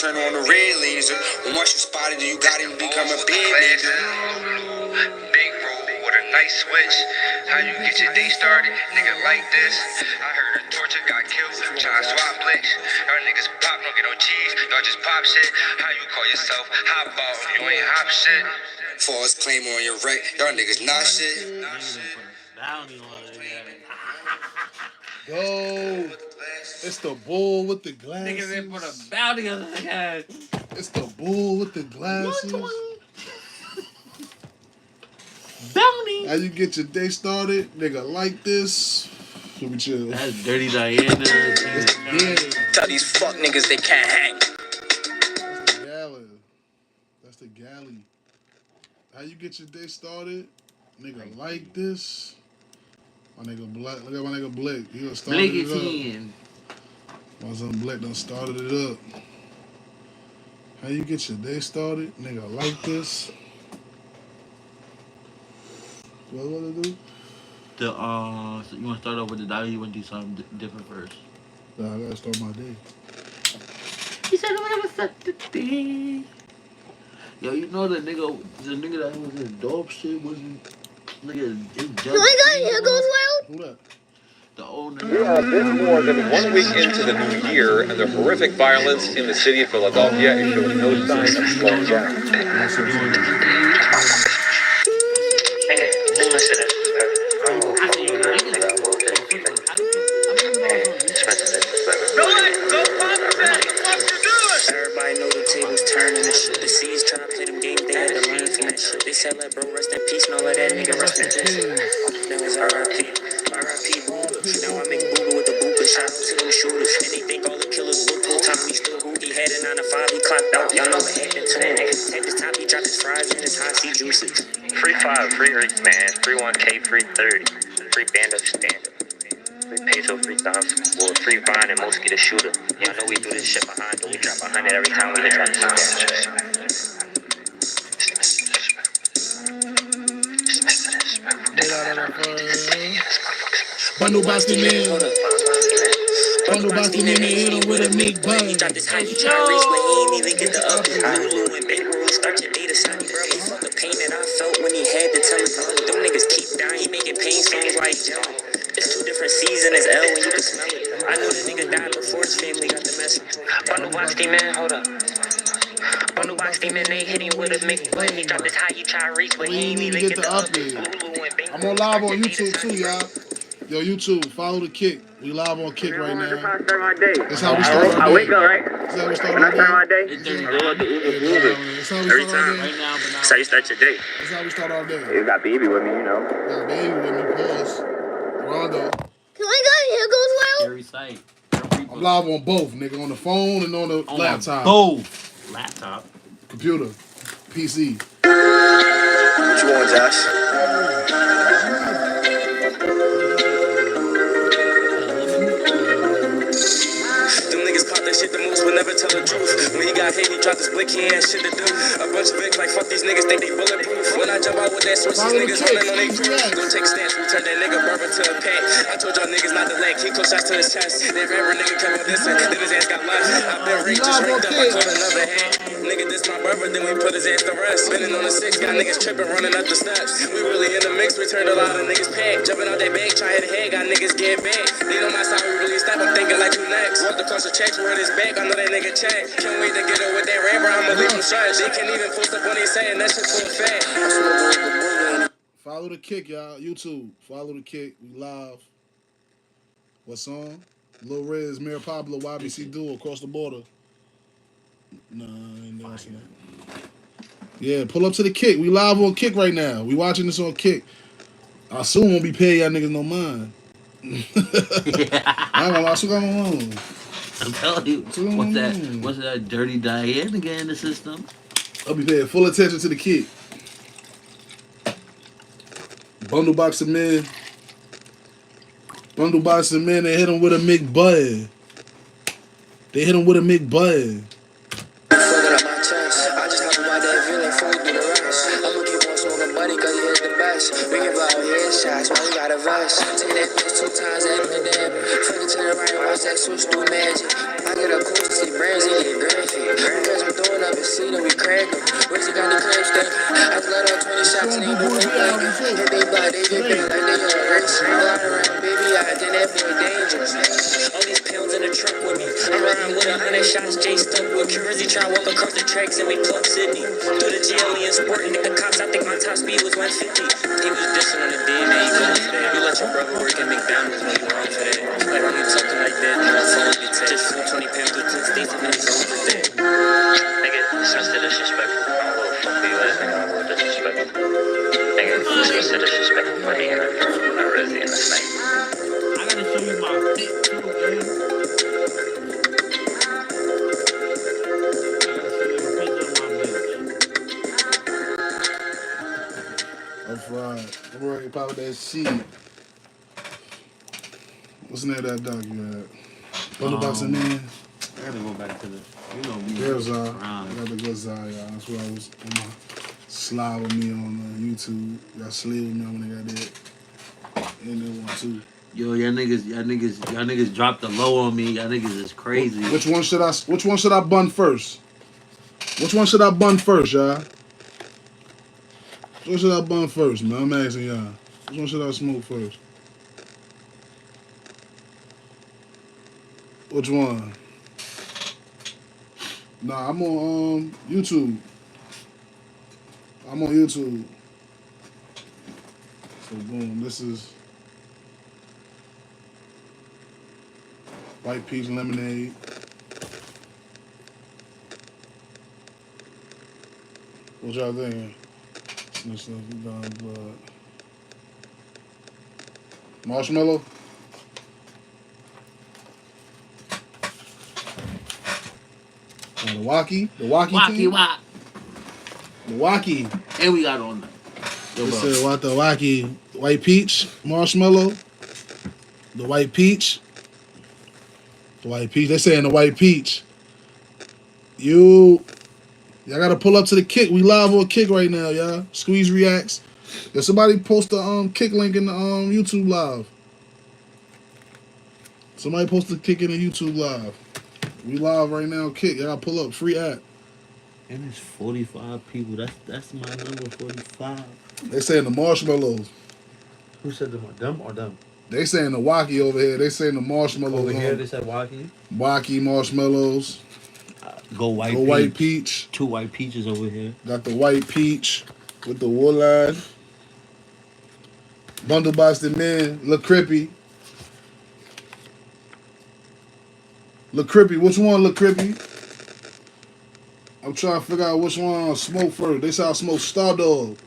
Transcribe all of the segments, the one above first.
turn on the red laser. And once you spotted it, you got him become a big nigga. Big roll with a nice switch. How you get your day started? Nigga like this. I heard a torture got killed. Trying to swap blicks. Y'all niggas pop, don't get no cheese. Y'all just pop shit. How you call yourself hot ball if you ain't hop shit? False claim on your wreck. Y'all niggas not shit. Go. It's the bull with the glasses. Niggas didn't put a bounty on the guy. It's the bull with the glasses. Bounty. How you get your day started? Nigga like this. Let me chill. That's Dirty Diana. Yeah. Tell these fuck niggas they can't hang. That's the galley. That's the galley. How you get your day started? Nigga like this. My nigga Black. Look at my nigga Blick. He done started it up. My son Blick done started it up. How you get your day started? Nigga like this. What to do? So you want to start off with the diary? You want to do something different first? Nah, I gotta start my day. He said I'm gonna start the day. Yo, you know the nigga that was in dope shit wasn't nigga. Oh my God, here goes Wild. Who that? The old nigga. We are a bit more than 1 week into the new year, and the horrific violence in the city of Philadelphia is showing no signs of slowing down. Everybody know the tables turning and shit. The C's trying to play them games, they had to learn from that shit. They said like bro, rest in peace, and all of that nigga rest in peace. That was R.I.P. Booga. Now I make Booga with the Booga. Shout out to them shooters. And they think all the killers look full time. We still who he had a 9 to 5, he clocked out. Y'all know what happened to him. At this time he dropped his fries and his high C juices. Free 5, free Reeks, man. Free 1K, free 30. Free band up stand up. Free peso, free thousand. Well, free Vine and most get a shooter. Y'all know we do this shit behind, but we drop 100 every time we hit drop this. Bundle boxing in. Bundle boxing in and hit him with a big bang. He dropped his high, he tryna race, but he ain't even get the up. Lulu and Ben Huru start your data sign. He felt the pain that I felt when he had to tell his brother. Them niggas keep dying, he making pain songs like Joe. It's 2 different C's in his L when you can smell it. I knew the nigga died before his family got the message. Bundle box team, man, hold up. Bundle box team, man, they hit him with a mix. He dropped his high, he try reach, but he ain't even get the up. I'm on live on YouTube too, y'all. Yo, YouTube, follow the Kick. We live on Kick right now. That's how we start our day. I wake up, right? That's how we start When I start our my day. day, That's how we every start our time. day. That's how you start your day. That's how we start our day. You got baby with me, you know. Got baby with me, pause. Rondo. Oh my God, here goes Wild. Scary sight. I'm live on both, nigga. On the phone and on the laptop. Both. Laptop. Computer. PC. What you want, Josh? Them niggas pop that shit the most but never tell the truth. When he got hit, he dropped his blick, he ain't shit to do. A bunch of Vicks like fuck these niggas think they bulletproof. When I jump out with that switch, these niggas running on they crew. Go take stats, we turn that nigga brother to a pack. I told y'all niggas not to lag, he close shots to his chest. If ever nigga come out this then his ass got left. I been rigged, just rigged up, I caught another hand. Nigga, this my brother, then we put his ass to rest. Spinning on the 6, got niggas tripping, running up the steps. We really in the mix, we turned a lot of niggas pack. Jumping out that bag, try hit a head, got niggas getting back. They know my side, we really step, I'm thinking like you next. Walked across the checks, run his back, I know that nigga check. Can't wait to get her with that rapper, I'ma leave him shut. They can't even post up when they saying that shit for a fact. Follow the Kick, y'all. YouTube. Follow the Kick. We live. What song? Lil Riz, Mayor Pablo, YBC Duo, Across the Border. Nah, I ain't dancing that. Yeah, pull up to the Kick. We live on Kick right now. We watching this on Kick. I soon won't be paying y'all niggas no mind. I ain't gonna lie, I still got my own. I'm telling you. What's that Dirty Diana again in the system? I'll be paying full attention to the Kick. Bundle boxing men. Bundle boxing men, they hit him with a McBud. They hit him with a McBud. Fucking up my chest. I just know about that feeling, food through the rest. I'ma keep on smoking buddy, cause he hit the best. We can blow headshots, man, we got a vest. Take that bitch 2 times and look at that. Fucking to the right, watch that switch through magic. I get a cool, see brands, he get graphic. Where's he got the clips, then? I let out 20 shots and ain't no thing like it. Hit they butt, they get big like they on race. Ride around, baby, I think that boy dangerous. All these pounds in the truck with me. I'm riding with 100 shots, Jay stuck with Currency. Try walk across the tracks and we plug Sydney. Through the GLE and sport, nigga cops, I think my top speed was 150. He was dissing on the DNA, you good for that. You let your brother work at McDonald's when you wrong for that. Like, why you talking like that? You don't phone me, just flew 20 pounds with Clint Stacy, man, you wrong with that. Nigga, it's Mr. Disrespectful. I don't know fuck you ass nigga, I'm a little disrespectful. Nigga, it's Mr. Disrespectful for me and not really in the snake. I gotta show you my pic too, man. I gotta show you a picture of my bitch. I'm fried. I'm ready to pop that seed. What's the name of that dog you had? Thunderbox in there? I gotta go back to the, you know, me. There's I got the good side, y'all. That's what I was on my slide with me on YouTube. Y'all slid with me when they got that. And then one too. Yo, y'all niggas dropped the low on me. Y'all niggas is crazy. Which one should I bun first? Which one should I bun first, y'all? Which one should I bun first, man? I'm asking y'all. Which one should I smoke first? Which one? Nah, I'm on YouTube. I'm on YouTube. So boom, this is White Peach Lemonade. What y'all thinking? This stuff is done blood. Marshmallow? The Wacky? The Wacky team? Wacky. The Wacky. And we got on that. Yo, They bro. said what the Wacky? White Peach Marshmallow? The White Peach? The White Peach. They saying the White Peach. Y'all gotta pull up to the Kick. We live on Kick right now, y'all. Squeeze Reacts. If somebody post the Kick link in the YouTube live. Somebody post the Kick in the YouTube live. We live right now, Kick. Y'all pull up. Free app. And it's 45 people. That's my number, 45. They saying the marshmallows. Who said them or them? They saying the Wacky over here. They saying the marshmallows. Over here, they said Wacky. Wacky marshmallows. Go white Go peach. White Peach. 2 white peaches over here. Got the White Peach with the wood line. Bundle Box the Man. Look Crippy. Look Crippy. Which one Look Crippy? I'm trying to figure out which one I'll smoke first. They say I'll smoke Star Dog.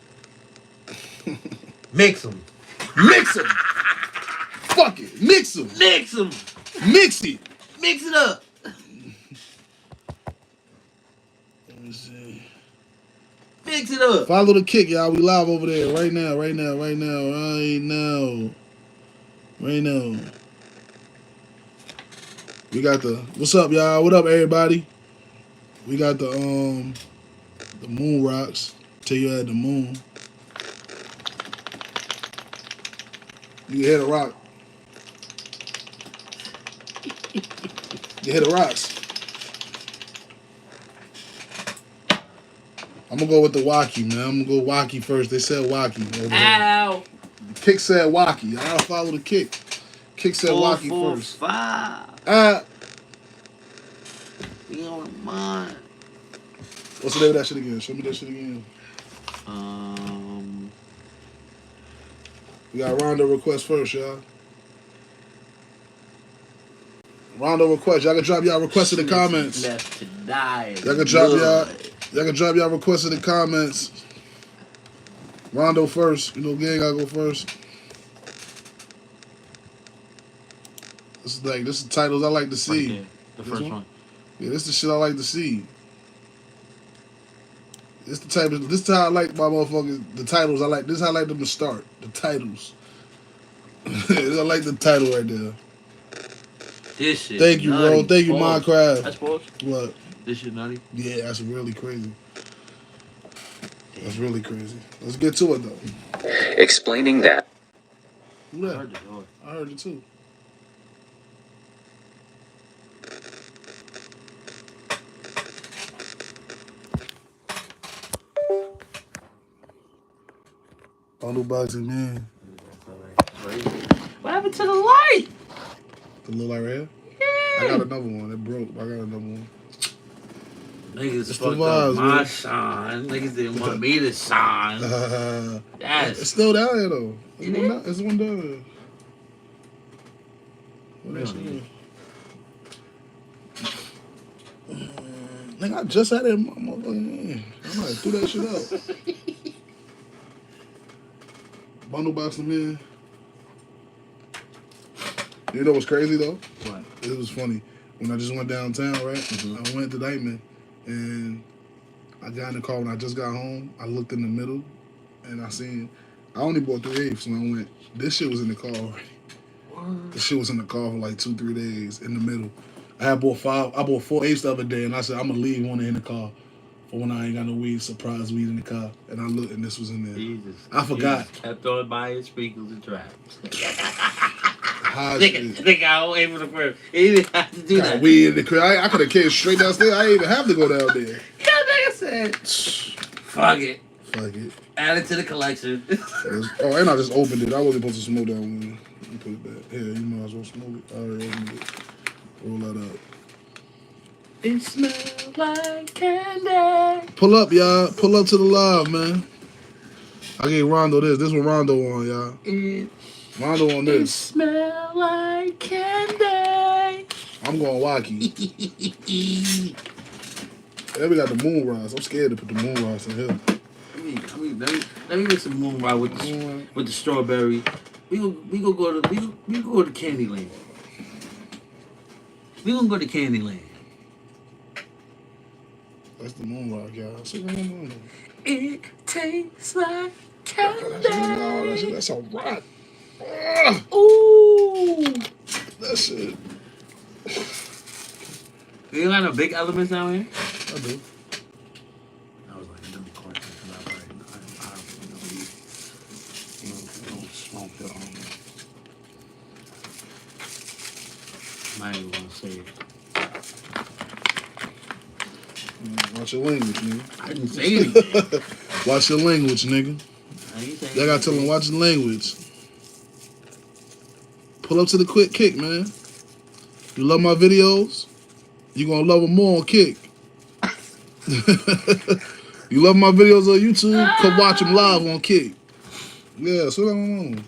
Mix them. Mix them. Fuck it. Mix them. Mix them. Mix it. Mix it up. Let me see. Mix it up. Follow the Kick, y'all. We live over there right now. We got the what's up, y'all? What up, everybody? We got the moon rocks. Till you at the moon. You hit a rock. You hit the rocks. I'm gonna go with the Wacky, man. I'm gonna go Wacky first. They said Wacky. Over there. Ow. Kick said Wacky. I gotta follow the Kick. Kick said Wacky first. 445. We on mine. What's the name of that shit again? Show me that shit again. We got Rondo request first, y'all. Rondo request. Y'all can drop y'all requests in the comments. Left to die. Y'all can drop y'all requests in the comments. Rondo first. You know, gang gotta go first. This is the titles I like to see. Right there, the first one. Yeah, this is the shit I like to see. This is how I like my motherfuckers. The titles I like. This is how I like them to start. The titles. I like the title right there. This shit. Thank you, nutty. bro. Thank you, Pause. Minecraft. That's pause. What? This shit nutty. Yeah, that's really crazy. That's really crazy. Let's get to it though. Explaining that. Who I that? heard the door. I heard it too. Bundle boxing, man. What happened to the light? The little light right here? Yeah. I got another one. It broke. I got another one. Niggas It's fucked the up vibes, my man. shine. Niggas didn't want me to shine. It's That's still down here, though. It is? It's one down here. What that shit really. is? Nigga, I just had it in my motherfucking hand. I might have threw that shit out. Bundle boxing, man. You know what's crazy, though? What? It was funny. When I just went downtown, right? I went to Dykeman, and I got in the car when I just got home. I looked in the middle, and I seen, I only bought 3/8, and I went, this shit was in the car already. This shit was in the car for like 2-3 days in the middle. I bought 4/8 the other day, and I said, I'm going to leave one in the car for when I ain't got no weed, surprise weed in the car. And I looked, and this was in there. Jesus. I forgot. Jesus kept on buying speakers and traps. High shit. Nigga, I was able to first. He didn't have to do Got that. weed in the crib. I could have came straight downstairs. I didn't even have to go down there. Yeah, nigga said, fuck it. Fuck it. Add it to the collection. Oh, and I just opened it. I wasn't supposed to smoke that one. Let me put it back. Here, you might as well smoke it. I already opened it. Roll that up. It smells like candy. Pull up, y'all. Pull up to the live, man. I gave Rondo this. This one Rondo on, y'all. It Rondo on this. smells like candy. I'm going wacky. Then we got the moon rise. I'm scared to put the moon rise in here. Let me make some moon ride with the strawberry. We gonna go to Candyland. We gonna go to Candyland. That's the moon rock, y'all. See what I'm on? It tastes like Oh, that's a rock. Ah, Ooh. that shit. You got no big elements down here? I do. I was like, let me call I don't smoke it on me. I ain't gonna say it. Watch your language, nigga. I didn't say anything. Watch your language, nigga. I ain't saying Y'all gotta tell them, watch the language. Pull up to the quick kick, man. You love my videos? You gonna love them more on Kick. You love my videos on YouTube? Come watch them live on Kick. Yeah, so on.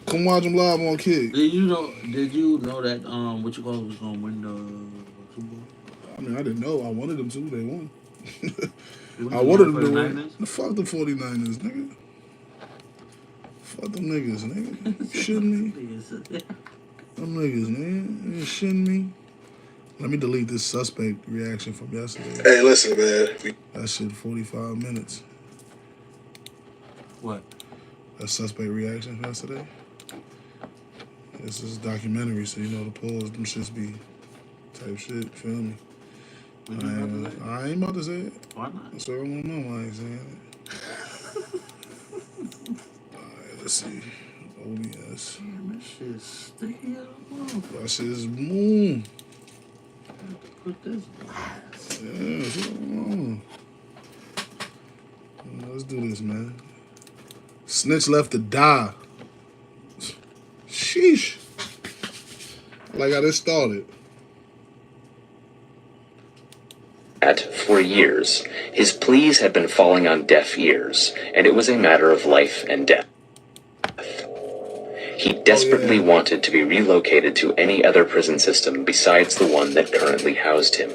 Come watch them live on Kick. Did you know that what you call it was gonna win the Super Bowl? I mean, I didn't know. I wanted them to. They won. You I wanted them for to the win. Niners? Fuck the 49ers, nigga. Fuck them niggas, nigga. You shitting me? Them niggas, man. You shitting me? Let me delete this suspect reaction from yesterday. Hey, listen, man. That shit 45 minutes. What? That suspect reaction from yesterday. This is a documentary, so you know the polls, them shits be type shit. Feel me? I ain't about to say it. Why not? So I don't know why I ain't saying it. Alright, let's see. OBS. Damn, that shit's still. That shit is moon. Put this glass. Yeah, what's going on? Let's do this, man. Snitch left to die. Sheesh. Like how this started. For years, his pleas had been falling on deaf ears, and it was a matter of life and death. He desperately wanted to be relocated to any other prison system besides the one that currently housed him,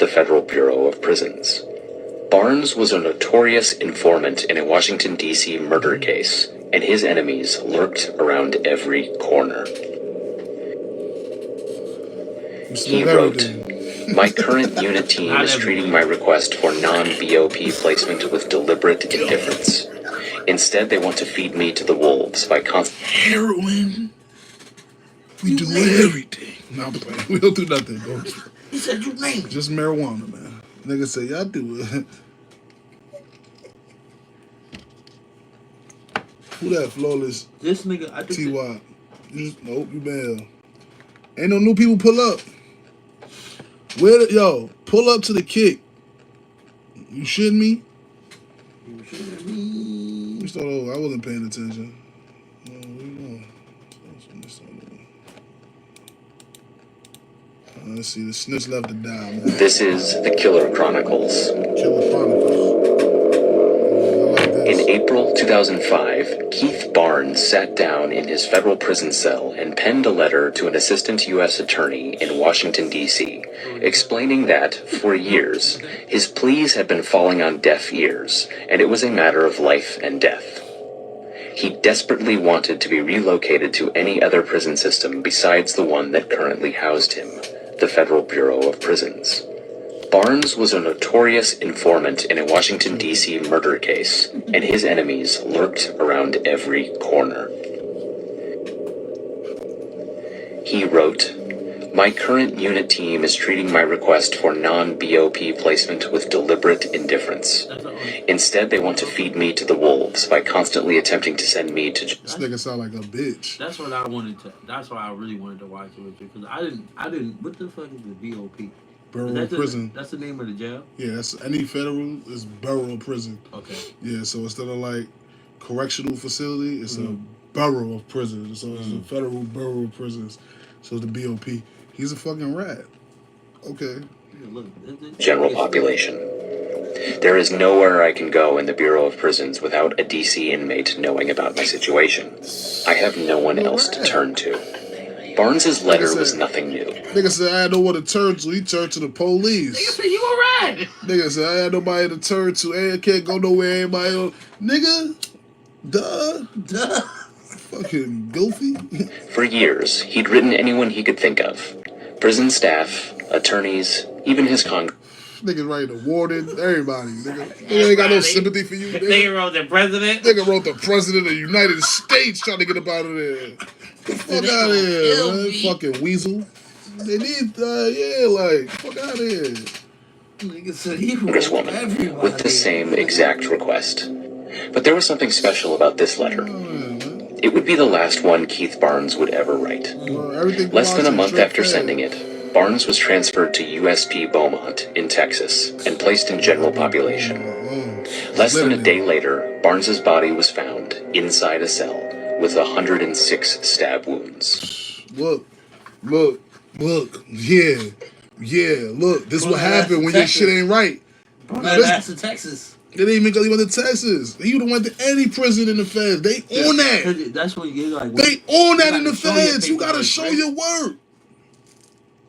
the Federal Bureau of Prisons. Barnes was a notorious informant in a Washington, D.C. murder case, and his enemies lurked around every corner. He wrote, "My current unit team is treating my request for non-BOP placement with deliberate indifference. Instead, they want to feed me to the wolves by Heroin. We do everything. No, I'm playing. We don't do nothing, bro. He said you name it. Just marijuana, man. Nigga say, y'all do it. Who that flawless This nigga, I think. T.Y.? Nope, you bail. Ain't no new people pull up. Yo, pull up to the kick. You shitting me? You me start over. I wasn't paying attention. What are you doing? Let's see. The snitch left to die, man. This is the Killer Chronicles. Killer Chronicles. I like this. In April 2005, Keith Barnes sat down in his federal prison cell and penned a letter to an assistant U.S. attorney in Washington, D.C., explaining that, for years, his pleas had been falling on deaf ears, and it was a matter of life and death. He desperately wanted to be relocated to any other prison system besides the one that currently housed him, the Federal Bureau of Prisons. Barnes was a notorious informant in a Washington, D.C. murder case, and his enemies lurked around every corner. He wrote, "My current unit team is treating my request for non-BOP placement with deliberate indifference. Instead, they want to feed me to the wolves by constantly attempting to send me to..." This nigga sound like a bitch. That's what I wanted to. That's why I really wanted to watch it with you, because I didn't. What the fuck is the BOP? Borough of Prison. That's the name of the jail? Yeah, that's any federal is Borough Prison. Okay. Yeah, so instead of like correctional facility, it's a Borough of Prison. So it's a federal Borough of Prisons. So it's the BOP. He's a fucking rat. Okay. General population. There is nowhere I can go in the Bureau of Prisons without a DC inmate knowing about my situation. I have no one else to turn to. Barnes's letter was nothing new. Nigga said I had no one to turn to. He turned to the police. Nigga said you alright. Nigga said I had nobody to turn to. Hey, I can't go nowhere. Everybody else. Nigga, duh. Fucking goofy. For years, he'd written anyone he could think of. Prison staff, attorneys, even his Nigga writing the warden, everybody. Nigga ain't got no sympathy for you. Nigga wrote the president. Nigga wrote the president of the United States trying to get up out of there. Get the fuck out of here, man. Fucking weasel. They need, fuck out of here. Nigga said he Congresswoman with the same exact request. But there was something special about this letter. It would be the last one Keith Barnes would ever write. Less than a month after sending it, Barnes was transferred to USP Beaumont in Texas and placed in general population. Less than a day later, Barnes's body was found inside a cell with 106 stab wounds. Look. Yeah. Look, this is what happened when your shit ain't right. That's to Texas. They didn't even go to Texas. He would have went to any prison in the feds. They on that. That's what you like. They on that in the feds. You gotta show your work.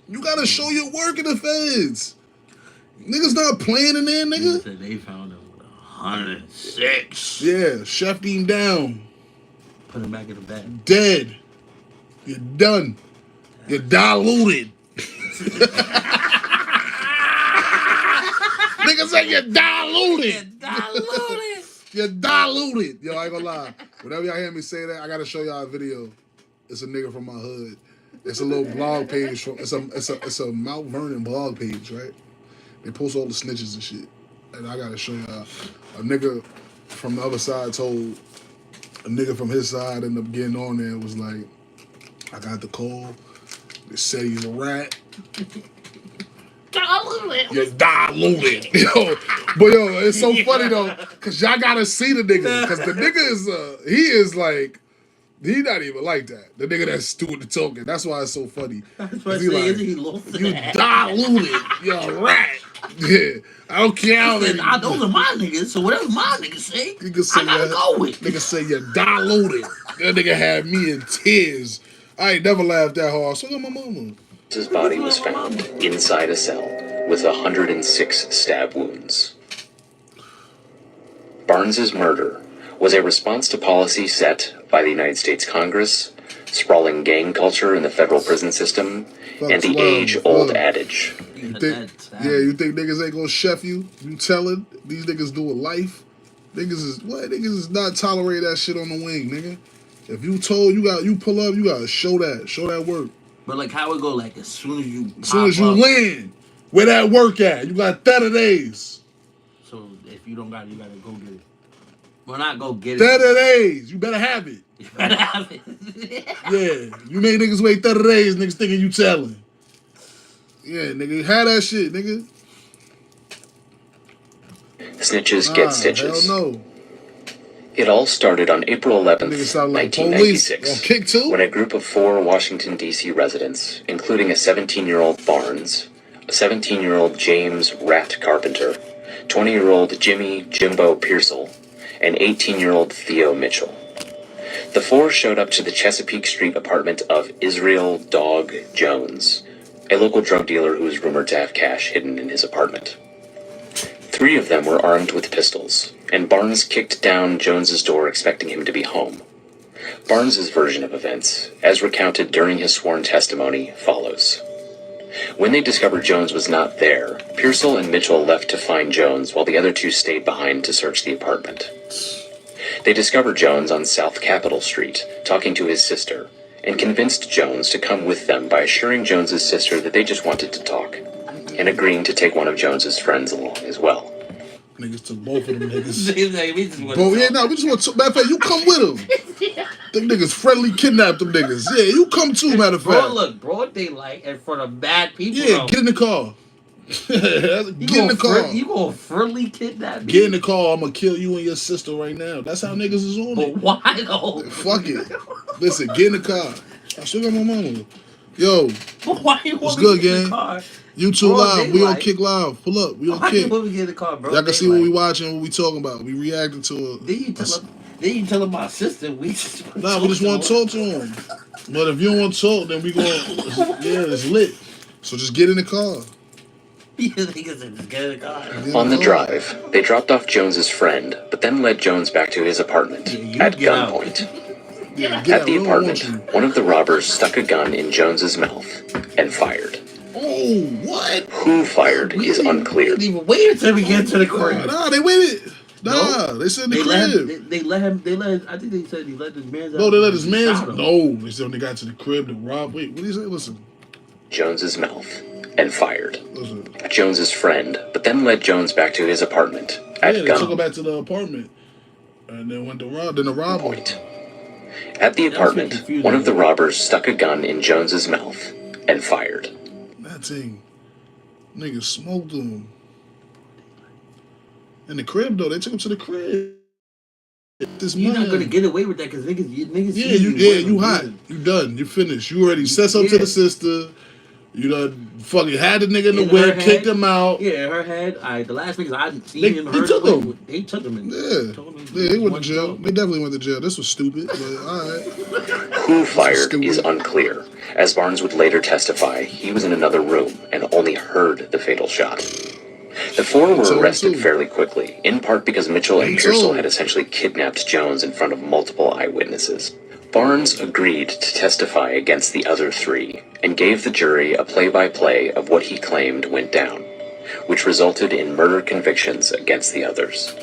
You gotta show your work in the feds. Niggas not playing in there, nigga. They found him with 106. Yeah, chefed him down. Put him back in the bed. Dead. You're done. You're diluted. Niggas say you're diluted. You're diluted. Yo, I ain't gonna lie. Whenever y'all hear me say that, I gotta show y'all a video. It's a nigga from my hood. It's a little blog page from it's a Mount Vernon blog page, right? They post all the snitches and shit. And I gotta show y'all a nigga from the other side told a nigga from his side ended up getting on there and was like, I got the call. They said he's a rat. You're diluted. Yo, it's so funny though, cause y'all gotta see the nigga. Cause the nigga is he not even like that. The nigga that's doing the talking. That's why it's so funny. You diluted. You're a rat. Yeah. I don't care how many. Those are my niggas, so whatever my niggas say, I gotta go with. Nigga say you're diluted. That nigga had me in tears. I ain't never laughed that hard. So got my mama. His body was found inside a cell with 106 stab wounds. Barnes's murder was a response to policy set by the United States Congress, sprawling gang culture in the federal prison system, and the age-old adage. You think niggas ain't gonna chef you? You telling these niggas doing life? Niggas is not tolerate that shit on the wing, nigga. If you told you pull up, you gotta show that work. But like how it go, like as soon as you land, where that work at? You got 30 days. So if you don't got it, you gotta go get it. Well, not go get it. 30 days. You better have it. Yeah. You make niggas wait 30 days, niggas thinking you telling. Yeah, nigga. Have that shit, nigga. Snitches get stitches. Hell no. It all started on April 11th, Niggas sound like police. 1996, On kick too? when a group of 4 Washington, D.C. residents, including a 17-year-old Barnes, a 17-year-old James Rat Carpenter, 20-year-old Jimmy Jimbo Pearsall, and 18-year-old Theo Mitchell. The 4 showed up to the Chesapeake Street apartment of Israel Dog Jones, a local drug dealer who was rumored to have cash hidden in his apartment. 3 of them were armed with pistols, and Barnes kicked down Jones's door expecting him to be home. Barnes's version of events, as recounted during his sworn testimony, follows. When they discovered Jones was not there, Pearsall and Mitchell left to find Jones while the other 2 stayed behind to search the apartment. They discovered Jones on South Capitol Street, talking to his sister, and convinced Jones to come with them by assuring Jones's sister that they just wanted to talk, and agreeing to take one of Jones's friends along as well. Niggas took both of them niggas. We just want Bro, to yeah, talk. no, we just want to. Matter of fact, you come with them. Them niggas friendly kidnapped them niggas. Yeah, you come too, matter of fact. Bro, look, broad daylight in front of bad people. Yeah, though. get in the car. Get in the car. You gonna friendly kidnap me? Get in the car. I'm gonna kill you and your sister right now. That's how niggas is on But it. why though? Fuck it. Listen, get in the car. I still got my mama. Yo, But why you what's want good, me to get in gang? the car? YouTube Broad live. We on daylight. Kick Live. Pull up. We on Why you Kick. want me to get in the car, bro? Y'all can see what we watching, what we talking about. We reacting to it. Then you tell him my sister we just Nah, we just want to talk to him. But if you don't want to talk, then we going. Yeah, it's lit. So just get in the car. You niggas said just get in the car. Get in On the car. drive, they dropped off Jones's friend, but then led Jones back to his apartment You at get out. gunpoint. Yeah, get At out. the We don't want apartment, you. one of the robbers stuck a gun in Jones's mouth and fired. Oh, what? Who fired is We unclear. didn't even wait until we get to the crib. Nah, they waited. Nah, No. they said in the They let crib. him. They let him. I think they said he let his man. No, they let his man. Shot him. No, they said when they got to the crib to rob. Wait, what did he say? Listen, Jones's mouth and fired. listen. Jones's friend, but then led Jones back to his apartment at Yeah, they took him gunpoint. back to the apartment, and then went to rob. Then the robber. At the That's apartment, confusing. one of the robbers stuck a gun in Jones's mouth and fired. That thing, niggas smoked him. In the crib though, they took him to the crib. This You're not man. gonna get away with that because niggas. Yeah, see you with hot. them. You done. You finished. You already said something to Yeah. the sister. You done fucking had the nigga in the In whip, her kicked head. him out. Yeah, her head. The last niggas I seen They- him. they heard took with, him. They took him. And Yeah. told him Yeah, they went to one jail. time. They definitely went to jail. This was stupid, but alright. Who fired stupid. is unclear, as Barnes would later testify he was in another room and only heard the fatal shot. The 4 were So arrested too. fairly quickly, in part because Mitchell and Me Pearsall too. had essentially kidnapped Jones in front of multiple eyewitnesses. Barnes agreed to testify against the other 3 and gave the jury a play-by-play of what he claimed went down, which resulted in murder convictions against the others.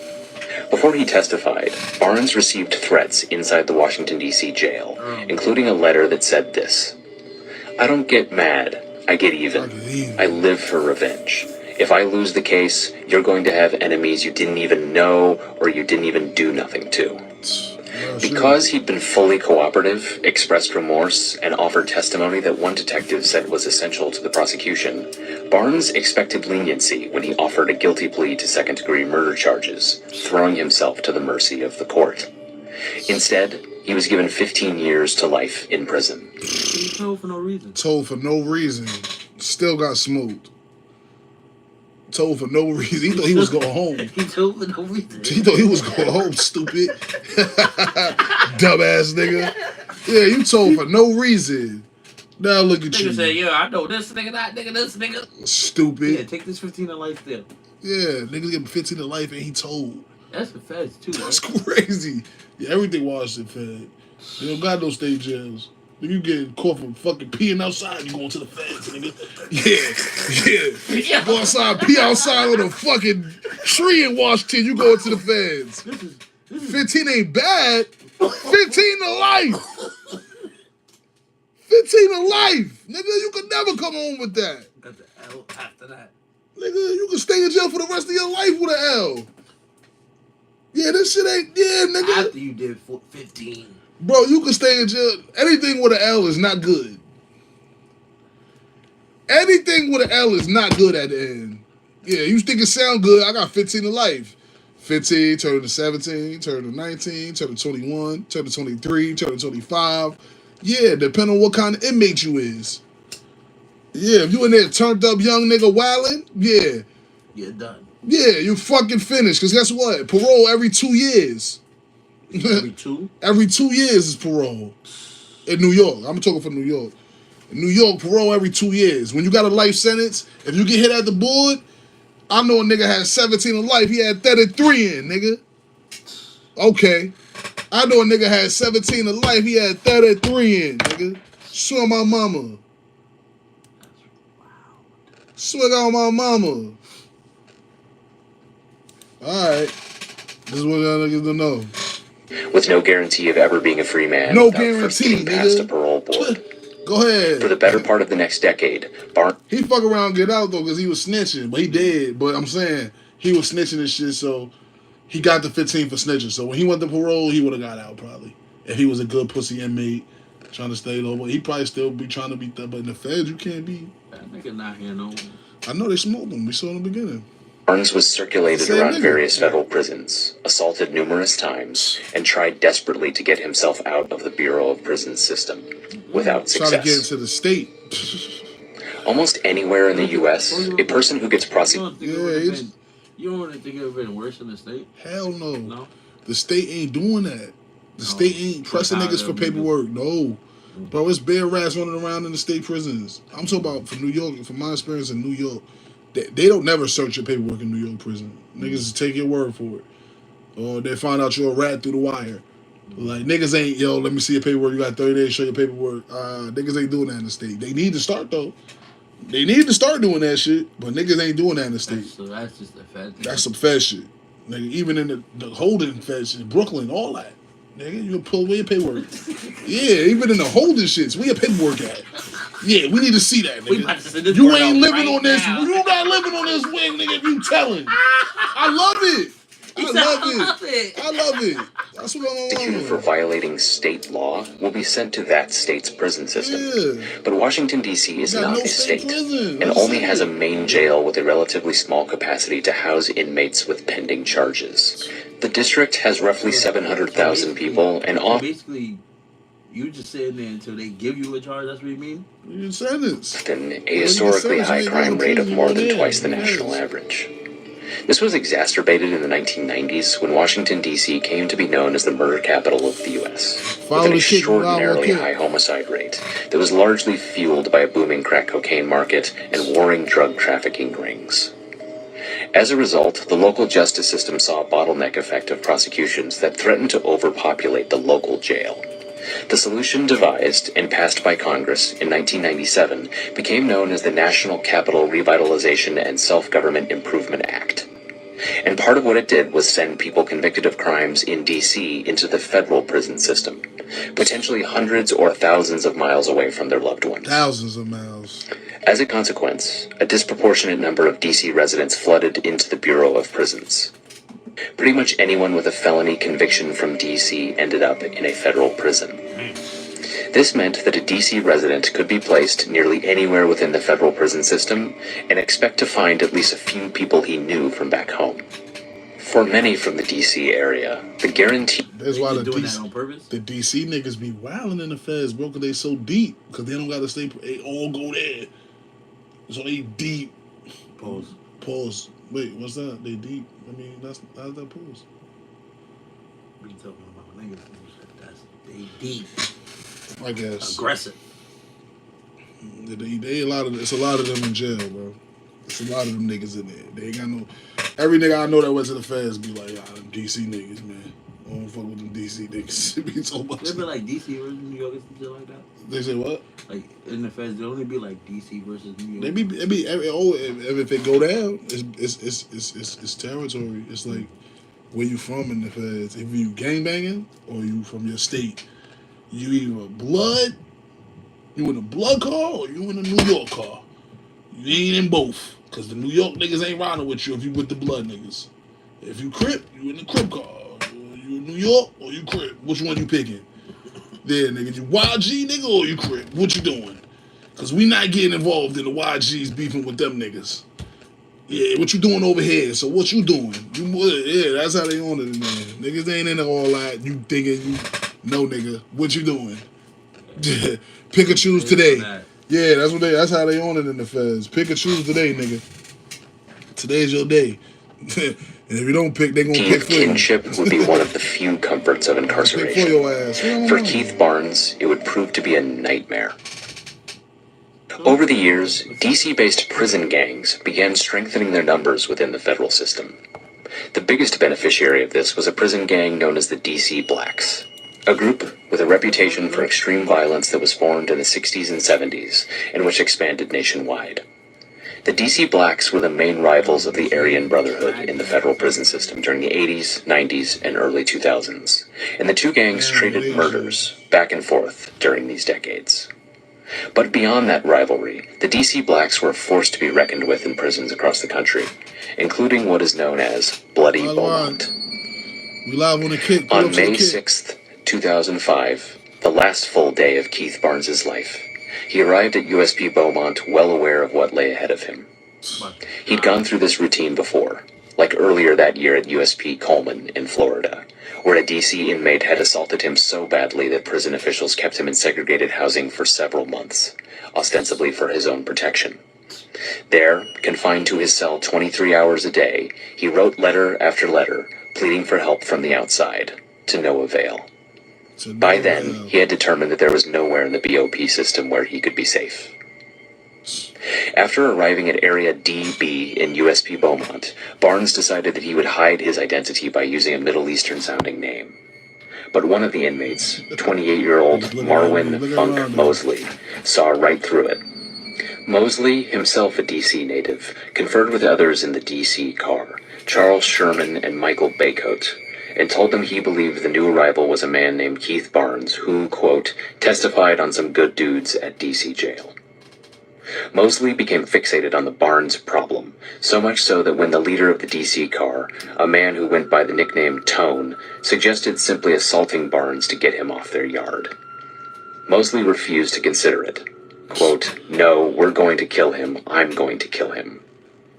Before he testified, Barnes received threats inside the Washington, D.C. jail, including a letter that said this: "I don't get mad, I get even. I get even. I live for revenge. If I lose the case, you're going to have enemies you didn't even know or you didn't even do nothing to." Real shit. Because he'd been fully cooperative, expressed remorse, and offered testimony that one detective said was essential to the prosecution, Barnes expected leniency when he offered a guilty plea to second-degree murder charges, throwing himself to the mercy of the court. Instead, he was given 15 years to life in prison. He told for no reason. Told for no reason. Still got smoked. Told for no reason. He thought he was going home. He told for no reason. He thought he was going home, stupid. Dumbass nigga. Yeah, you told for no reason. Now look at Nigga said, you. "Yeah, I know this nigga, that nigga, this nigga." Yeah, Stupid. take this 15 to life still. Yeah, niggas getting 15 to life and he told. That's the feds too. That's Right? crazy. Yeah, everything Washington fed. They don't got no state jails. If you get caught for fucking peeing outside, you going to the feds, nigga. Yeah. Go outside, pee outside on a fucking tree in Washington, you going to the feds. 15 ain't bad. 15 to life. 15 to life. Nigga, you could never come home with that. Got the L after that. Nigga, you can stay in jail for the rest of your life with an L. Yeah, this shit ain't, yeah, nigga. After you did 15. Bro, you can stay in jail. Anything with an L is not good. Anything with an L is not good at the end. Yeah, you think it sound good, I got 15 to life. 15, turn to 17, turn to 19, turn to 21, turn to 23, turn to 25. Yeah, depending on what kind of inmate you is. Yeah, if you in there turned up young nigga wildin', yeah. You're done. Yeah, you fucking finished. Because guess what? Parole every 2 years. Every 2? Every 2 years is parole. In New York. I'm talking for New York. In New York, parole every 2 years. When you got a life sentence, if you get hit at the board, I know a nigga had 17 in life. He had 33 in, nigga. Okay. I know a nigga had 17 in life. He had 33 in, nigga. Swear on my mama. Swear on my mama. Alright. This is what y'all niggas don't know. With no guarantee of ever being a free man No without first guarantee, getting past a nigga. parole board. Go ahead. For the better part of the next decade, Barnes He fuck around and get out though because he was snitching, but he did. But I'm saying he was snitching and shit, so he got the 15 for snitching. So when he went to parole, he would have got out probably. If he was a good pussy inmate trying to stay low, but he probably still be trying to be that. But in the feds, you can't be. That nigga not here no more. I know they smoked him. We saw in the beginning. was circulated Same around nigga. various federal prisons, assaulted numerous times, and tried desperately to get himself out of the Bureau of Prisons system, without Trying to get success. into the state. Almost anywhere in the U.S., a person who gets prosecuted. You don't think it would have been worse in the state? Hell no. No? The state ain't doing that. The state ain't pressing Nah, niggas for they'll be paperwork. No. Bro, it's bare rats running around in the state prisons. I'm talking about from New York, from my experience in New York. They don't never search your paperwork in New York prison. Niggas just take your word for it. Or they find out you're a rat through the wire. Like, niggas ain't, yo, let me see your paperwork. You got 30 days to show your paperwork. Niggas ain't doing that in the state. They need to start, though. They need to start doing that shit, but niggas ain't doing that in the state. So that's just the fed thing. That's some fed shit. Nigga, even in the holding fed shit, Brooklyn, all that. Nigga, you pull where your paperwork. Yeah, even in the holding shits, where your paperwork at? Yeah, we need to see that, We about to nigga. send this You word ain't out living right on this. now. You not living on this wing, nigga, if you telling. I love it. I love it. I love it. That's what I'm Prosecuted for on. violating state law will be sent to that state's prison system. Yeah. But Washington, D.C. is Got not no a state state, prison. and That's only it. has a main jail with a relatively small capacity to house inmates with pending charges. The district has roughly 700,000 people, and Basically, you just sitting there until they give you a charge, that's what you mean? You sentence. often a historically high crime rate of more than twice the national average. This was exacerbated in the 1990s when Washington, D.C. came to be known as the murder capital of the U.S., with an extraordinarily high homicide rate that was largely fueled by a booming crack cocaine market and warring drug trafficking rings. As a result, the local justice system saw a bottleneck effect of prosecutions that threatened to overpopulate the local jail. The solution devised and passed by Congress in 1997 became known as the National Capital Revitalization and Self-Government Improvement Act. And part of what it did was send people convicted of crimes in D.C. into the federal prison system, potentially hundreds or thousands of miles away from their loved ones. Thousands of miles. As a consequence, a disproportionate number of D.C. residents flooded into the Bureau of Prisons. Pretty much anyone with a felony conviction from D.C. ended up in a federal prison. This meant that a D.C. resident could be placed nearly anywhere within the federal prison system and expect to find at least a few people he knew from back home. For many from the D.C. area, the guarantee... That's why They doing that on purpose? the DC niggas be wilding in the feds, bro, because they so deep. Because they don't got to stay, they all go there. So they deep. Pause. Pause. Wait, what's that? They deep. I mean, how's that pause? We talking about niggas. That's they deep, I guess. aggressive. They a lot of, it's a lot of them in jail, bro. It's a lot of them niggas in there. They ain't got no, every nigga I know that went to the feds be like, them DC niggas, man. I don't fuck with them DC niggas. It be so much. They be like DC versus New York and shit like that. They say what? Like in the feds, they only be like DC versus New York. They be if it go down, it's territory. It's like where you from in the feds. If you gangbanging or you from your state, you either blood, you in a blood car or you in a New York car. You ain't in both, cause the New York niggas ain't riding with you if you with the blood niggas. If you Crip, you in the Crip car. You in New York or you Crip? Which one you picking? There, nigga, you YG nigga or you Crip? What you doing? Cause we not getting involved in the YGs beefing with them niggas. Yeah, what you doing over here? So what you doing? Yeah, that's how they on it in there. Niggas ain't into all that. You thinking you no nigga. What you doing? Pick and choose today. Yeah, that's how they on it in the feds. Pick and choose today, nigga. Today's your day. And if you don't pick, they gonna pick for you. Kinship would be one of the few comforts of Pick for incarceration. your ass. For Keith Barnes, it would prove to be a nightmare. Over the years, DC-based prison gangs began strengthening their numbers within the federal system. The biggest beneficiary of this was a prison gang known as the DC Blacks, a group with a reputation for extreme violence that was formed in the 60s and 70s and which expanded nationwide. The DC Blacks were the main rivals of the Aryan Brotherhood in the federal prison system during the 80s, 90s, and early 2000s, and the two gangs traded murders back and forth during these decades. But beyond that rivalry, the DC Blacks were a force to be reckoned with in prisons across the country, including what is known as Bloody Beaumont. We live on the kick. On May 6th, 2005, the last full day of Keith Barnes' life, he arrived at USP Beaumont well aware of what lay ahead of him. He'd gone through this routine before, like earlier that year at USP Coleman in Florida, where a DC inmate had assaulted him so badly that prison officials kept him in segregated housing for several months, ostensibly for his own protection. There, confined to his cell 23 hours a day, he wrote letter after letter, pleading for help from the outside, to no avail. By then, he had determined that there was nowhere in the BOP system where he could be safe. After arriving at Area DB in USP Beaumont, Barnes decided that he would hide his identity by using a Middle Eastern-sounding name. But one of the inmates, 28-year-old Marwin Funk Mosley, saw right through it. Mosley, himself a DC native, conferred with others in the DC car, Charles Sherman and Michael Baycote, and told them he believed the new arrival was a man named Keith Barnes who, quote, testified on some good dudes at DC jail. Mosley became fixated on the Barnes problem, so much so that when the leader of the DC car, a man who went by the nickname Tone, suggested simply assaulting Barnes to get him off their yard. Mosley refused to consider it. Quote, no, we're going to kill him, I'm going to kill him.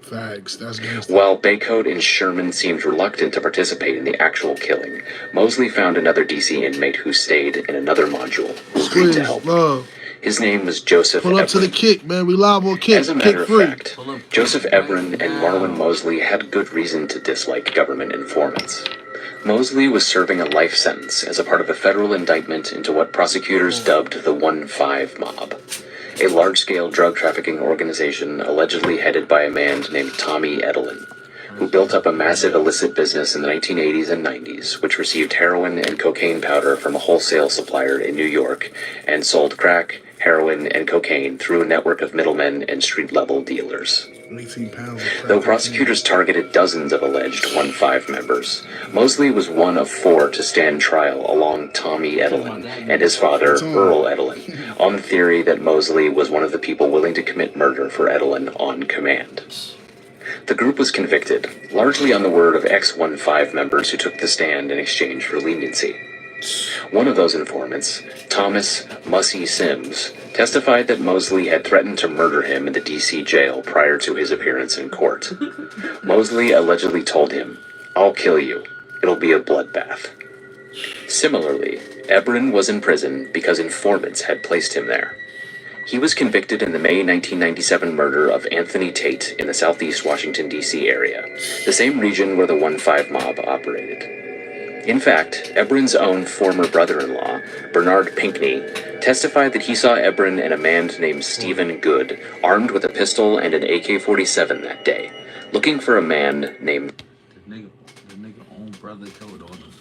Facts, that's gangster. While Baycote and Sherman seemed reluctant to participate in the actual killing, Mosley found another DC inmate who stayed in another module, who agreed to help. Love. His name was Joseph Pull up Ebron. to the kick, man. We live on kick. As a matter Kick free. of fact, Joseph Ebron and Marwin Mosley had good reason to dislike government informants. Mosley was serving a life sentence as a part of a federal indictment into what prosecutors dubbed the 1-5 mob, a large-scale drug trafficking organization allegedly headed by a man named Tommy Edelin, who built up a massive illicit business in the 1980s and 90s, which received heroin and cocaine powder from a wholesale supplier in New York and sold crack, heroin, and cocaine through a network of middlemen and street-level dealers. 18 pounds of crack. Though prosecutors targeted dozens of alleged 1-5 members, Mosley was one of 4 to stand trial along Tommy Edelin and his father, Earl Edelin, on the theory that Mosley was one of the people willing to commit murder for Edelin on command. The group was convicted, largely on the word of ex-1-5 members who took the stand in exchange for leniency. One of those informants, Thomas Mussy Sims, testified that Mosley had threatened to murder him in the DC jail prior to his appearance in court. Mosley allegedly told him, "I'll kill you. It'll be a bloodbath." Similarly, Ebron was in prison because informants had placed him there. He was convicted in the May 1997 murder of Anthony Tate in the southeast Washington, D.C. area, the same region where the 1-5 mob operated. In fact, Ebron's own former brother-in-law, Bernard Pinkney, testified that he saw Ebron and a man named Stephen Good armed with a pistol and an AK-47 that day, looking for a man named... The nigga own brother told on him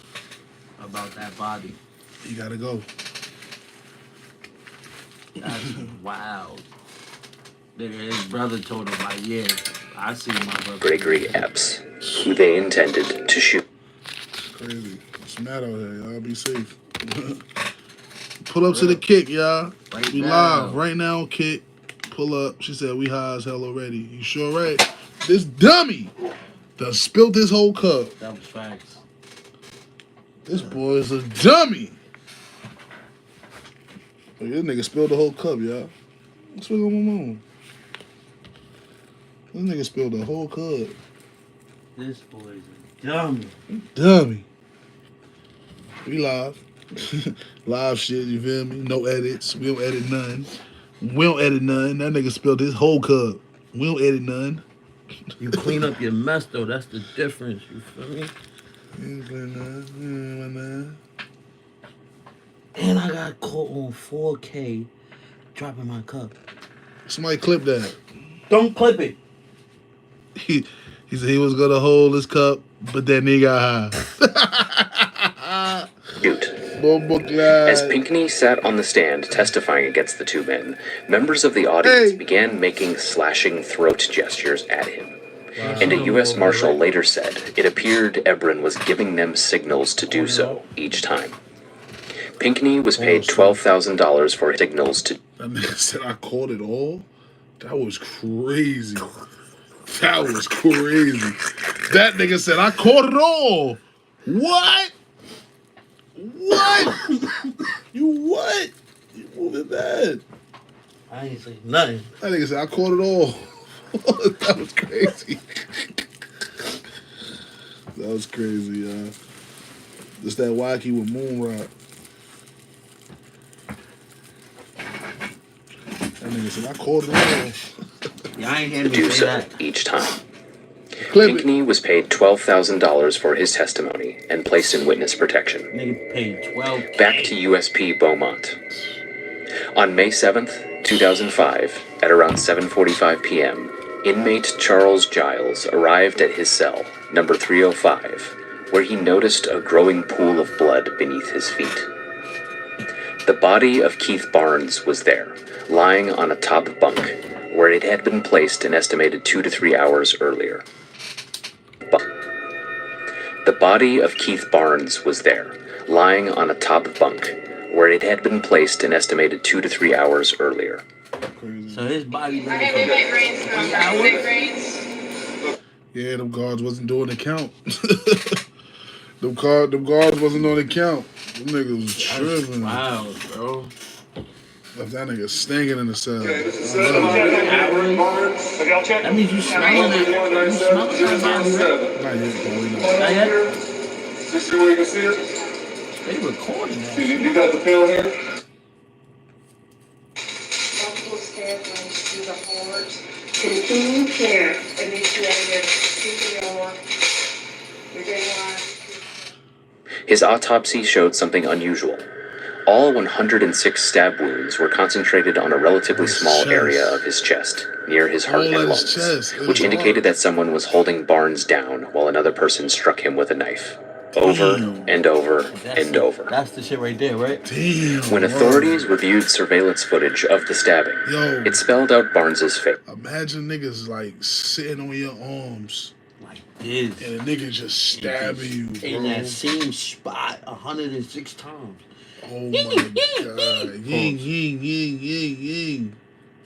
about that body. You gotta go. That's wild. Nigga, his brother told him, like, yeah, I see my brother. Gregory Epps, who they intended to shoot. Crazy. What's the matter out here? Y'all be safe. Pull up to the kick, y'all. Right We now. live right now on kick. Pull up. She said we high as hell already. You sure right? This dummy done spilled this whole cup. That was facts. This boy is a dummy. Look, this nigga spilled the whole cup, y'all. What's going on? This nigga spilled the whole cup. This boy's a dummy. Dummy. We live. Live shit, you feel me? No edits. We don't edit none. We don't edit none. That nigga spilled his whole cup. We don't edit none. You clean up your mess though. That's the difference. You feel me? And I got caught on 4K dropping my cup. Somebody clip that. Don't clip it. He said he was gonna hold his cup, but that nigga got high. Shoot. As Pinckney sat on the stand testifying against the two men, members of the audience began making slashing throat gestures at him. And a U.S. Marshal later said it appeared Ebron was giving them signals to do so each time. Pinckney was paid $12,000 for his signals to... That nigga said I caught it all? That was crazy. That was crazy. That nigga said I caught it all. What? What? You what? You moving bad. I ain't say nothing. That nigga said I caught it all. That was crazy. That was crazy, y'all. Just that wacky with Moon Rock. That nigga said I caught it all. Yeah, I ain't hear me do say so that. each time. Pinckney was paid $12,000 for his testimony and placed in witness protection. Nigga paid $12,000. Back to USP Beaumont. On May 7th, 2005, at around 7:45 p.m., inmate Charles Giles arrived at his cell, number 305, where he noticed a growing pool of blood beneath his feet. The body of Keith Barnes was there, lying on a top bunk, where it had been placed an estimated 2 to 3 hours earlier. The body of Keith Barnes was there, lying on a top bunk, where it had been placed an estimated 2 to 3 hours earlier. So his body been for 3 hours? Yeah, them guards wasn't doing the count. them guards wasn't on the count. Them niggas was tripping. Wow, bro. Left that nigga stinking in the cell. That means you smelling it. You smelling that body, right? Not yet, probably not. Not yet? This is where you can see it? They recording that. You got the film here? Multiple stab wounds to the heart. Continuing care initiated CPR within last. His autopsy showed something unusual. All 106 stab wounds were concentrated on a relatively small area of his chest, near his heart and lungs, which indicated that someone was holding Barnes down while another person struck him with a knife. Over and over and over. That's the shit right there, right? Damn. When authorities reviewed surveillance footage of the stabbing, it spelled out Barnes's fate. Imagine niggas like sitting on your arms. Like this. And a nigga just stabbing you, bro. In that same spot 106 times. Oh my god. Ying, ying, ying, ying, ying.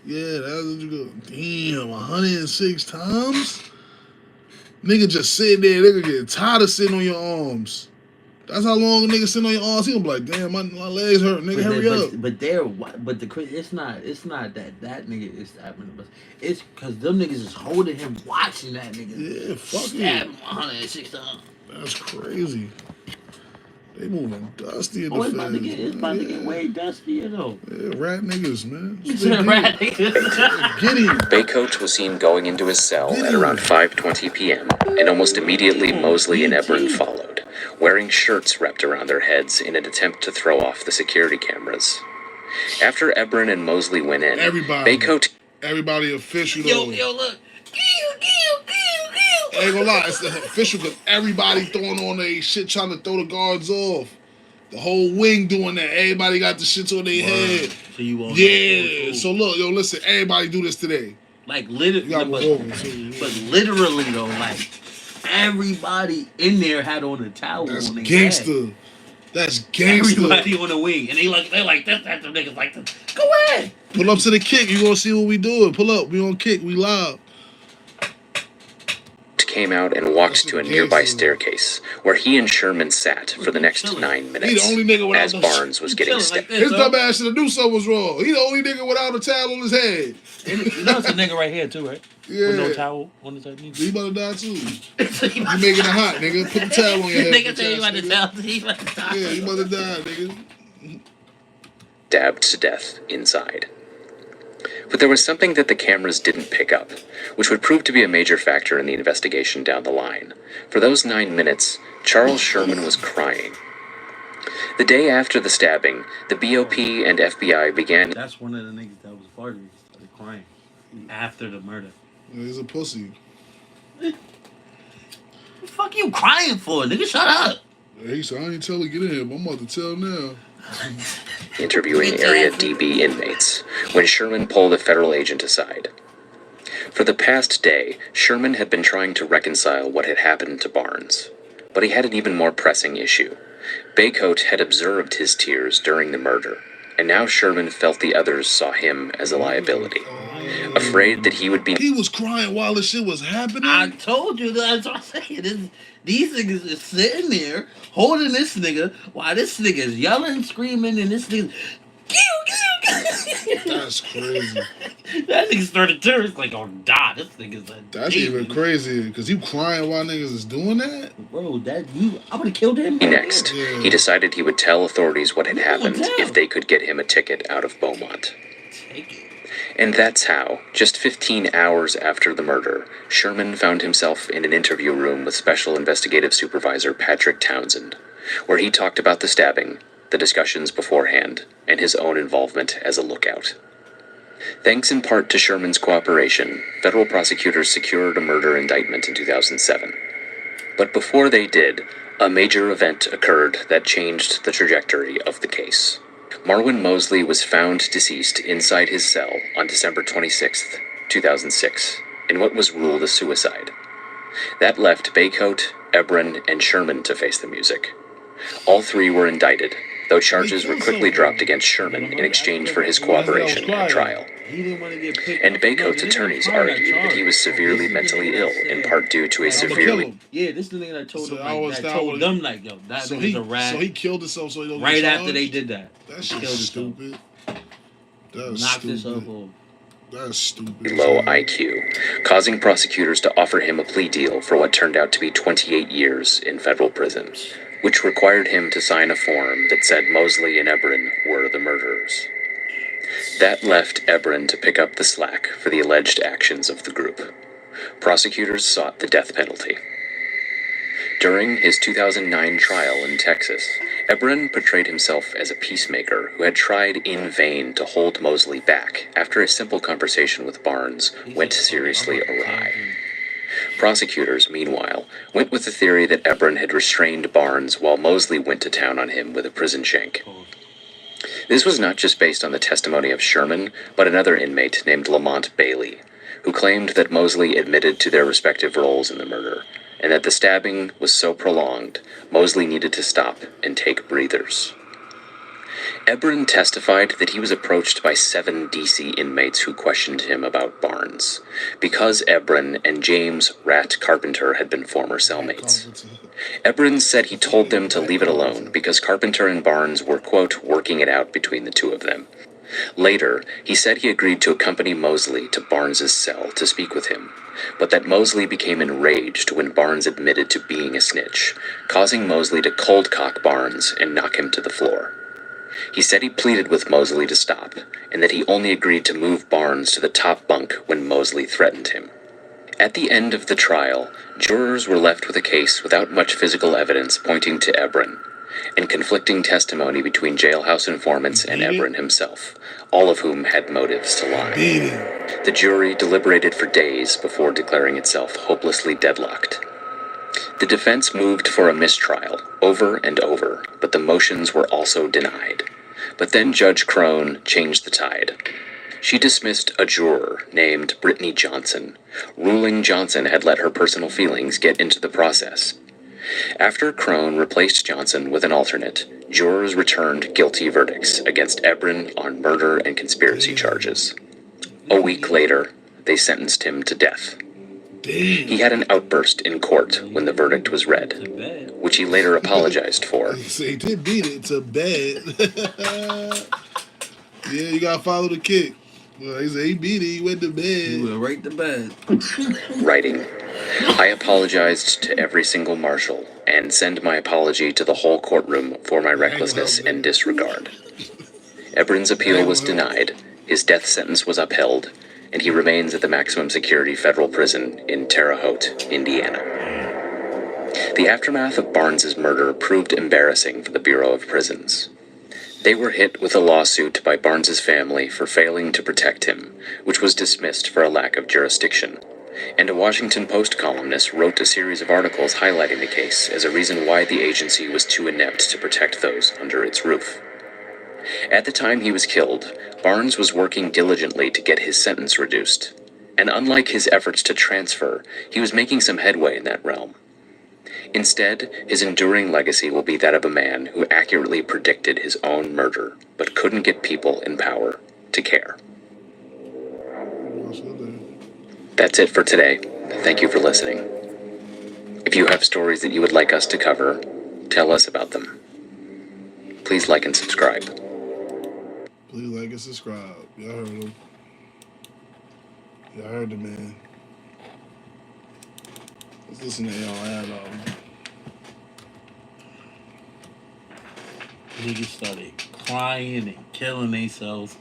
Yeah, that's what you go. Damn, 106 times? Nigga just sitting there, nigga get tired of sitting on your arms. That's how long a nigga sitting on your arms. He gonna be like, damn, my legs hurt, nigga, hurry up. But it's not that nigga is stabbing him. It's because them niggas is holding him, watching that nigga. Yeah, fuck stab it. him 106 times. That's crazy. They moving dusty in the it's face. about to get way dustier though. Yeah, rat niggas, man. Rat niggas. Get him. Baycoach was seen going into his cell at around 5:20 p.m., and almost immediately Mosley and Ebron followed, wearing shirts wrapped around their heads in an attempt to throw off the security cameras. After Ebron and Mosley went in, Everybody official. Yo, look. I ain't gonna lie, it's the official because everybody throwing on their shit trying to throw the guards off. The whole wing doing that. Everybody got the shits on their head. So you want so look, yo, listen, everybody do this today. Like literally, but literally though, like everybody in there had on a towel. That's on their gangster. head. That's gangster. Everybody on the wing, and they like this. That's the niggas like this. Go ahead. Pull up to the kick. You gonna see what we doing. Pull up. We on kick. We live. came out and walked to a nearby staircase, where he and Sherman sat for the next 9 minutes, He the only nigga without as no Barnes was getting stabbed. His dumb ass should have knew something was wrong. He the only nigga without a towel on his head. You know it's a nigga right here too, right? Yeah. With no towel on his head. He about to die too. You making it hot, nigga. Put the towel on your head. Nigga tell you about the towel. He about to die. Yeah, you about to die, nigga. Stabbed to death inside. But there was something that the cameras didn't pick up, which would prove to be a major factor in the investigation down the line. For those 9 minutes, Charles Sherman was crying. The day after the stabbing, the BOP and FBI began... That's one of the niggas that was part of it. Started crying after the murder. Yeah, he's a pussy. What the fuck you crying for, nigga? Shut up. Yeah, he said, I ain't tell her get in here, but I'm about to tell now. interviewing Area DB inmates when Sherman pulled a federal agent aside. For the past day, Sherman had been trying to reconcile what had happened to Barnes. But he had an even more pressing issue. Baycoat had observed his tears during the murder, and now Sherman felt the others saw him as a liability. Afraid that he would be... He was crying while this shit was happening? I told you, that's what I'm saying. These niggas is sitting there, holding this nigga, while this nigga is yelling, screaming, and this nigga... That's crazy. That nigga started tearing. It's like, oh, die. This nigga's a That's demon. even crazy, because you crying while niggas is doing that? Bro, I would have killed him. Next, he decided he would tell authorities what had happened if they could get him a ticket out of Beaumont. And that's how, just 15 hours after the murder, Sherman found himself in an interview room with Special Investigative Supervisor Patrick Townsend, where he talked about the stabbing, the discussions beforehand, and his own involvement as a lookout. Thanks in part to Sherman's cooperation, federal prosecutors secured a murder indictment in 2007. But before they did, a major event occurred that changed the trajectory of the case. Marwin Mosley was found deceased inside his cell on December 26, 2006, in what was ruled a suicide. That left Baycoat, Ebron, and Sherman to face the music. All three were indicted, though charges were quickly dropped against Sherman in exchange for his cooperation in the trial. And Baycoat's attorneys argued that he was severely mentally ill, in part due to a severely... Yeah, this is the nigga that told them, like, yo, that nigga's a rat. So he killed himself so he don't right get after they did that. That shit's stupid. That's knocked stupid. himself off. That's stupid. Low IQ, causing prosecutors to offer him a plea deal for what turned out to be 28 years in federal prison, which required him to sign a form that said Mosley and Ebron were the murderers. That left Ebron to pick up the slack for the alleged actions of the group. Prosecutors sought the death penalty. During his 2009 trial in Texas, Ebron portrayed himself as a peacemaker who had tried in vain to hold Mosley back after a simple conversation with Barnes went seriously awry. Prosecutors, meanwhile, went with the theory that Ebron had restrained Barnes while Mosley went to town on him with a prison shank. This was not just based on the testimony of Sherman, but another inmate named Lamont Bailey, who claimed that Mosley admitted to their respective roles in the murder, and that the stabbing was so prolonged, Mosley needed to stop and take breathers. Ebron testified that he was approached by 7 DC inmates who questioned him about Barnes, because Ebron and James Rat Carpenter had been former cellmates. Ebron said he told them to leave it alone because Carpenter and Barnes were, quote, working it out between the two of them. Later, he said he agreed to accompany Mosley to Barnes's cell to speak with him, but that Mosley became enraged when Barnes admitted to being a snitch, causing Mosley to cold-cock Barnes and knock him to the floor. He said he pleaded with Mosley to stop, and that he only agreed to move Barnes to the top bunk when Mosley threatened him. At the end of the trial, jurors were left with a case without much physical evidence pointing to Ebron, and conflicting testimony between jailhouse informants and Ebron himself, all of whom had motives to lie. The jury deliberated for days before declaring itself hopelessly deadlocked. The defense moved for a mistrial over and over, but the motions were also denied. But then Judge Crone changed the tide. She dismissed a juror named Brittany Johnson, ruling Johnson had let her personal feelings get into the process. After Crone replaced Johnson with an alternate, jurors returned guilty verdicts against Ebron on murder and conspiracy charges. A week later, they sentenced him to death. He had an outburst in court when the verdict was read, which he later apologized for. He did beat it to bed. Yeah, you gotta follow the kick. Well, he said he beat it, he went to bed. He went right to bed. Writing, I apologized to every single marshal and send my apology to the whole courtroom for my recklessness and disregard. Ebron's appeal was denied, his death sentence was upheld, and he remains at the maximum security federal prison in Terre Haute, Indiana. The aftermath of Barnes's murder proved embarrassing for the Bureau of Prisons. They were hit with a lawsuit by Barnes's family for failing to protect him, which was dismissed for a lack of jurisdiction. And a Washington Post columnist wrote a series of articles highlighting the case as a reason why the agency was too inept to protect those under its roof. At the time he was killed, Barnes was working diligently to get his sentence reduced. And unlike his efforts to transfer, he was making some headway in that realm. Instead, his enduring legacy will be that of a man who accurately predicted his own murder, but couldn't get people in power to care. That's it for today. Thank you for listening. If you have stories that you would like us to cover, tell us about them. Please like and subscribe. Please like and subscribe. Y'all heard him. Y'all heard the man. Let's listen to AR album. Niggas started crying and killing themselves.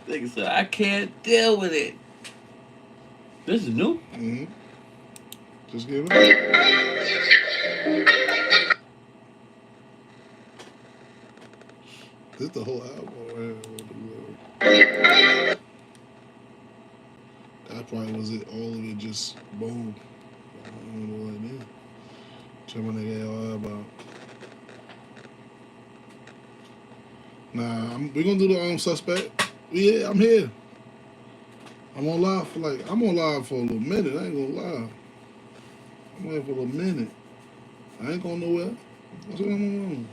Nigga said, I can't deal with it. This is new? Mm-hmm. Just give it up. This is the whole album right? That probably was it. All of it just boom. I don't know what it is. Check my nigga AR about. Nah, we're gonna do the suspect. Yeah, I'm here. I'm on live for a little minute. I ain't gonna lie. I'm here for a little minute. I ain't going nowhere. What's going on?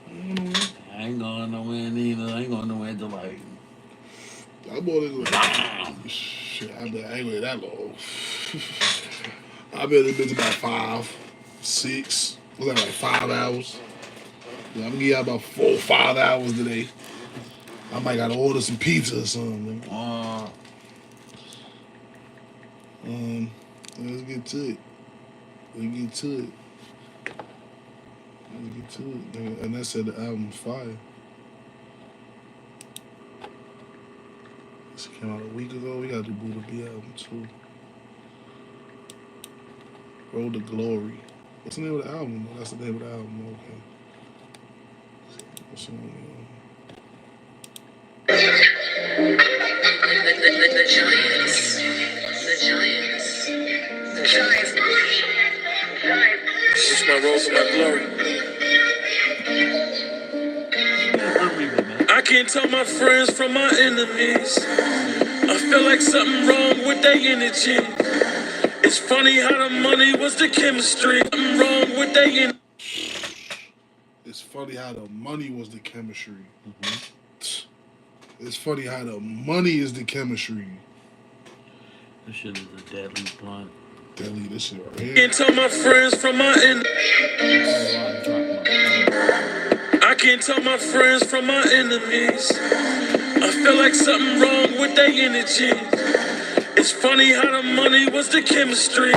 I ain't going nowhere. I ain't going nowhere neither. I ain't going nowhere till like. That boy is like, shit, I ain't waiting that long. I've been in this bitch about 5, 6. Was that like 5 hours? Yeah, I'm gonna give y'all about 4 or 5 hours today. I might gotta order some pizza or something. Let's get to it. And that said the album's fire. This came out a week ago. We got the Buddha B album too. Road to Glory. What's the name of the album? That's the name of the album. Okay. What's the name? The Giants. It's my road to my glory. I can't tell my friends from my enemies. I feel like something wrong with their energy. It's funny how the money was the chemistry. Something wrong with their energy. It's funny how the money was the chemistry. It's funny how the money is the chemistry. This shit is a deadly blunt. Deadly, this shit right here. Can't tell my friends from my enemies. I can't tell my friends from my enemies. I feel like something wrong with their energy. It's funny how the money was the chemistry.